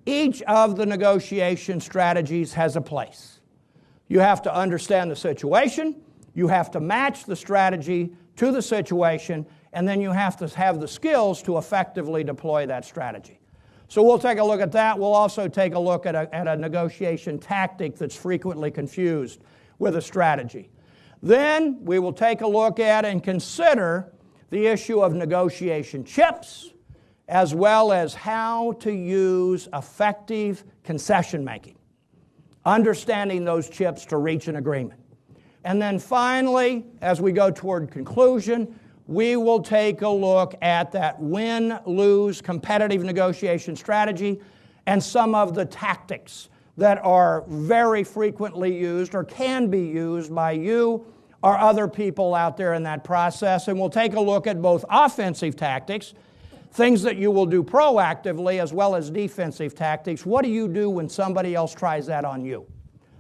each of the negotiation strategies has a place. You have to understand the situation, you have to match the strategy to the situation, and then you have to have the skills to effectively deploy that strategy. So we'll take a look at that. We'll also take a look at a negotiation tactic that's frequently confused with a strategy. Then we will take a look at and consider the issue of negotiation chips, as well as how to use effective concession making, understanding those chips to reach an agreement. And then finally, as we go toward conclusion, we will take a look at that win-lose competitive negotiation strategy and some of the tactics that are very frequently used or can be used by you or other people out there in that process. And we'll take a look at both offensive tactics, things that you will do proactively, as well as defensive tactics. What do you do when somebody else tries that on you?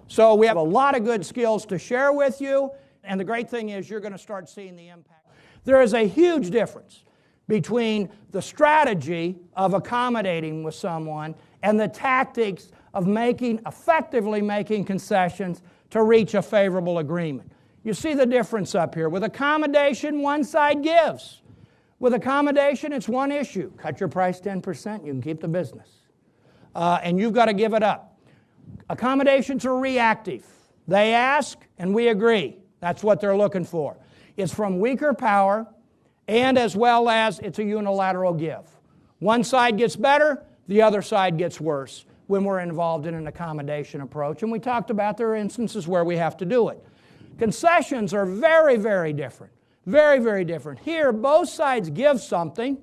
So we have a lot of good skills to share with you, and the great thing is you're going to start seeing the impact. There is a huge difference between the strategy of accommodating with someone and the tactics of effectively making concessions to reach a favorable agreement. You see the difference up here. With accommodation, one side gives. With accommodation, it's one issue. Cut your price 10%, you can keep the business. And you've got to give it up. Accommodations are reactive. They ask, and we agree. That's what they're looking for. It's from weaker power, and as well as it's a unilateral give. One side gets better, the other side gets worse when we're involved in an accommodation approach. And we talked about there are instances where we have to do it. Concessions are very, very different. Very, very different. Here, both sides give something,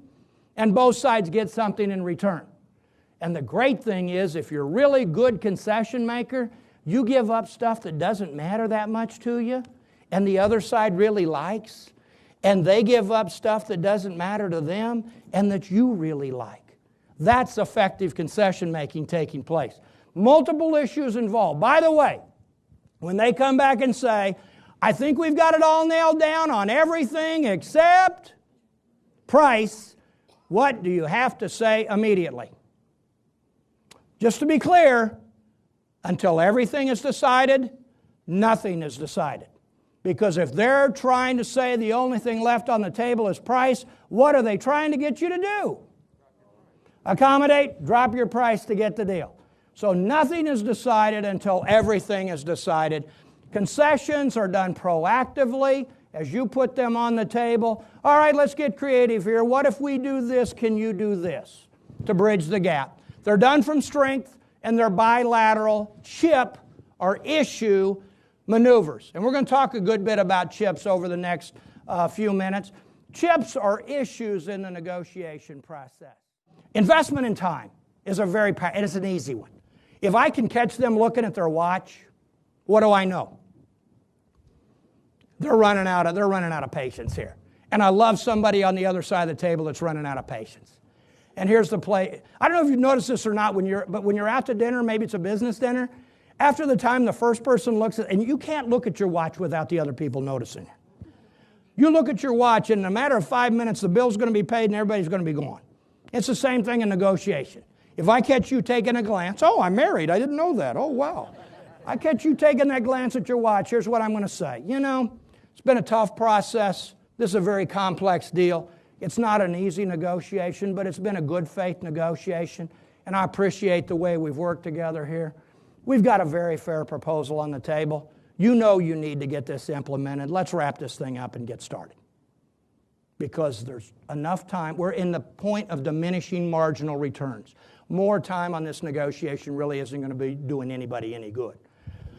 and both sides get something in return. And the great thing is, if you're a really good concession maker, you give up stuff that doesn't matter that much to you, and the other side really likes, and they give up stuff that doesn't matter to them, and that you really like. That's effective concession making taking place. Multiple issues involved. By the way, when they come back and say, I think we've got it all nailed down on everything except price, what do you have to say immediately? Just to be clear, until everything is decided, nothing is decided. Because if they're trying to say the only thing left on the table is price, what are they trying to get you to do? Accommodate, drop your price to get the deal. So nothing is decided until everything is decided. Concessions are done proactively as you put them on the table. All right, let's get creative here. What if we do this? Can you do this? To bridge the gap. They're done from strength, and they're bilateral chip or issue maneuvers. And we're going to talk a good bit about chips over the next few minutes. Chips are issues in the negotiation process. Investment in time is it's an easy one. If I can catch them looking at their watch, what do I know? They're running out of patience here. And I love somebody on the other side of the table that's running out of patience. And here's the play. I don't know if you've noticed this or not, but when you're out to dinner, maybe it's a business dinner, after the time the first person looks at, and you can't look at your watch without the other people noticing it. You look at your watch, and in a matter of 5 minutes, the bill's going to be paid and everybody's going to be gone. It's the same thing in negotiation. If I catch you taking a glance, oh, I'm married, I didn't know that, oh, wow. I catch you taking that glance at your watch, here's what I'm going to say. You know, it's been a tough process. This is a very complex deal. It's not an easy negotiation, but it's been a good faith negotiation, and I appreciate the way we've worked together here. We've got a very fair proposal on the table. You know you need to get this implemented. Let's wrap this thing up and get started. Because there's enough time. We're in the point of diminishing marginal returns. More time on this negotiation really isn't going to be doing anybody any good.